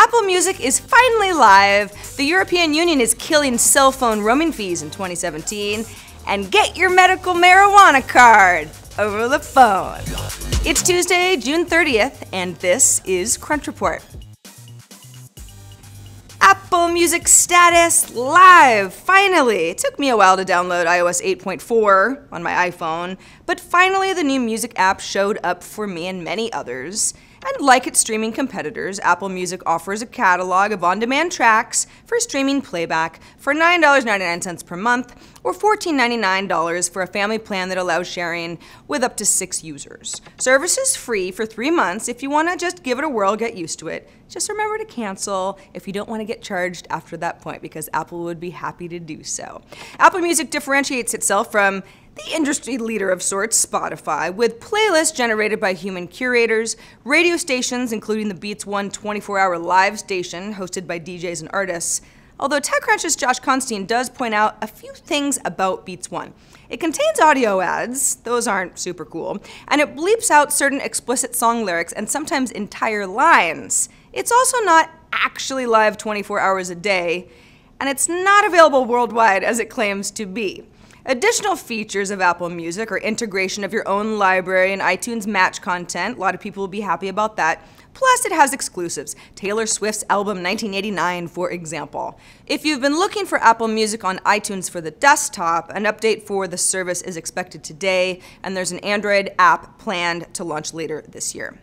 Apple Music is finally live. The European Union is killing cell phone roaming fees in 2017. And get your medical marijuana card over the phone. It's Tuesday, June 30th, and this is Crunch Report. Apple Music status live, finally. It took me a while to download iOS 8.4 on my iPhone, but finally the new music app showed up for me and many others. And like its streaming competitors, Apple Music offers a catalog of on-demand tracks for streaming playback for $9.99 per month or $14.99 for a family plan that allows sharing with up to 6 users. Service is free for 3 months if you want to just give it a whirl, get used to it. Just remember to cancel if you don't want to get charged after that point, because Apple would be happy to do so. Apple Music differentiates itself from the industry leader of sorts, Spotify, with playlists generated by human curators, radio stations, including the Beats One 24-hour live station hosted by DJs and artists. Although TechCrunch's Josh Constein does point out a few things about Beats One. It contains audio ads, those aren't super cool, and it bleeps out certain explicit song lyrics and sometimes entire lines. It's also not actually live 24 hours a day, and it's not available worldwide as it claims to be. Additional features of Apple Music are integration of your own library and iTunes Match content. A lot of people will be happy about that. Plus, it has exclusives. Taylor Swift's album 1989, for example. If you've been looking for Apple Music on iTunes for the desktop, an update for the service is expected today, and there's an Android app planned to launch later this year.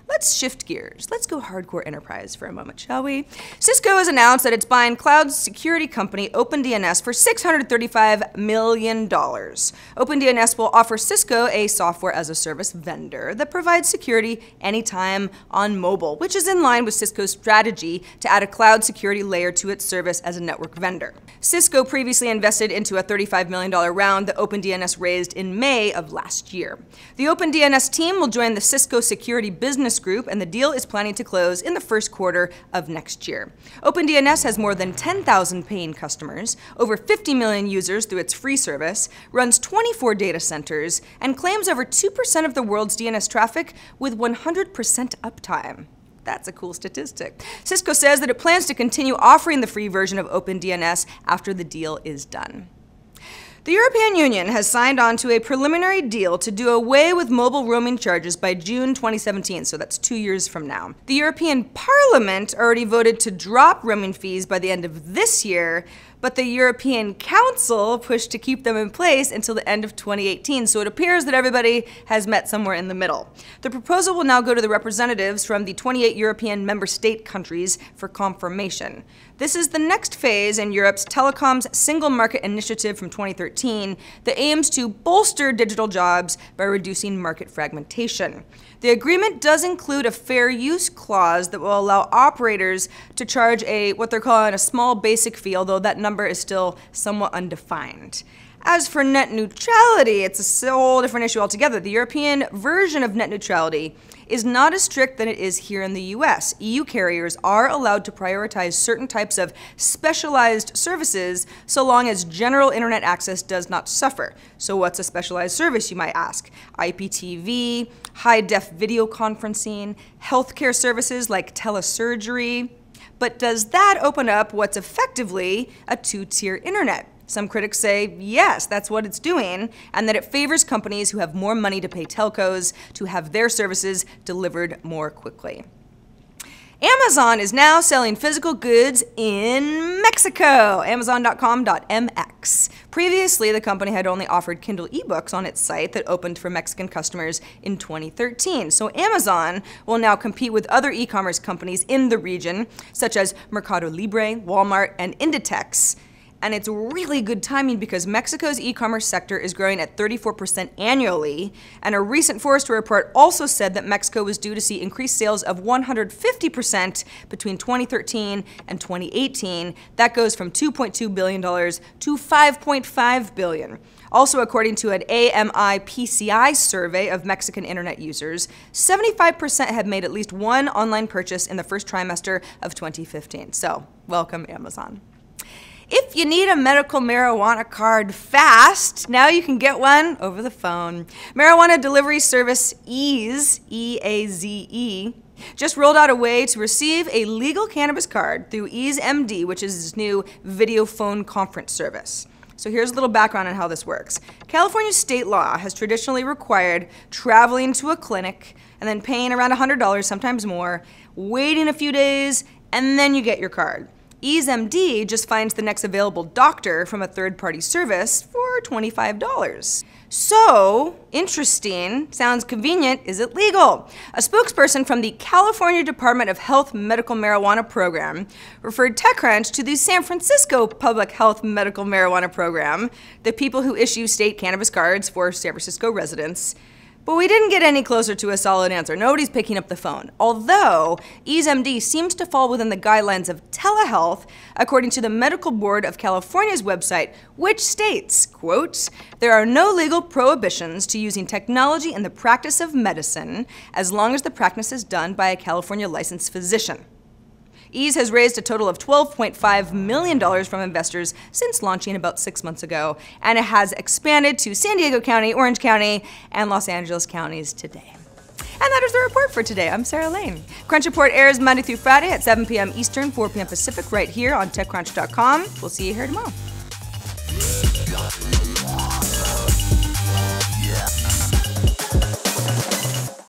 Let's shift gears. Let's go hardcore enterprise for a moment, shall we? Cisco has announced that it's buying cloud security company OpenDNS for $635 million. OpenDNS will offer Cisco a software-as-a-service vendor that provides security anytime on mobile, which is in line with Cisco's strategy to add a cloud security layer to its service as a network vendor. Cisco previously invested into a $35 million round that OpenDNS raised in May of last year. The OpenDNS team will join the Cisco Security Business Group, and the deal is planning to close in the first quarter of next year. OpenDNS has more than 10,000 paying customers, over 50 million users through its free service, runs 24 data centers, and claims over 2% of the world's DNS traffic with 100% uptime. That's a cool statistic. Cisco says that it plans to continue offering the free version of OpenDNS after the deal is done. The European Union has signed on to a preliminary deal to do away with mobile roaming charges by June 2017, so that's 2 years from now. The European Parliament already voted to drop roaming fees by the end of this year, but the European Council pushed to keep them in place until the end of 2018, so it appears that everybody has met somewhere in the middle. The proposal will now go to the representatives from the 28 European member state countries for confirmation. This is the next phase in Europe's Telecoms Single Market Initiative from 2013 that aims to bolster digital jobs by reducing market fragmentation. The agreement does include a fair use clause that will allow operators to charge what they're calling a small basic fee, although that number is still somewhat undefined. As for net neutrality, it's a whole different issue altogether. The European version of net neutrality is not as strict than it is here in the US. EU carriers are allowed to prioritize certain types of specialized services so long as general internet access does not suffer. So what's a specialized service, you might ask? IPTV, high-def video conferencing, healthcare services like telesurgery. But does that open up what's effectively a two-tier internet? Some critics say, yes, that's what it's doing, and that it favors companies who have more money to pay telcos to have their services delivered more quickly. Amazon is now selling physical goods in Mexico, amazon.com.mx. Previously, the company had only offered Kindle ebooks on its site that opened for Mexican customers in 2013. So Amazon will now compete with other e-commerce companies in the region, such as Mercado Libre, Walmart, and Inditex. And it's really good timing because Mexico's e-commerce sector is growing at 34% annually, and a recent Forrester report also said that Mexico was due to see increased sales of 150% between 2013 and 2018. That goes from $2.2 billion to $5.5 billion. Also, according to an AMI PCI survey of Mexican internet users, 75% had made at least one online purchase in the first trimester of 2015. So, welcome Amazon. If you need a medical marijuana card fast, now you can get one over the phone. Marijuana delivery service EasyAze, E-A-Z-E, just rolled out a way to receive a legal cannabis card through EasyMD, which is its new video phone conference service. So here's a little background on how this works. California state law has traditionally required traveling to a clinic and then paying around $100, sometimes more, waiting a few days, and then you get your card. EasyMD just finds the next available doctor from a third-party service for $25. So, interesting, sounds convenient, is it legal? A spokesperson from the California Department of Health Medical Marijuana Program referred TechCrunch to the San Francisco Public Health Medical Marijuana Program, the people who issue state cannabis cards for San Francisco residents. But we didn't get any closer to a solid answer. Nobody's picking up the phone. Although, EasyMD seems to fall within the guidelines of telehealth, according to the Medical Board of California's website, which states, quote, "There are no legal prohibitions to using technology in the practice of medicine as long as the practice is done by a California licensed physician." Ease has raised a total of $12.5 million from investors since launching about 6 months ago, and it has expanded to San Diego County, Orange County, and Los Angeles counties today. And that is the report for today. I'm Sarah Lane. Crunch Report airs Monday through Friday at 7 p.m. Eastern, 4 p.m. Pacific, right here on TechCrunch.com. We'll see you here tomorrow.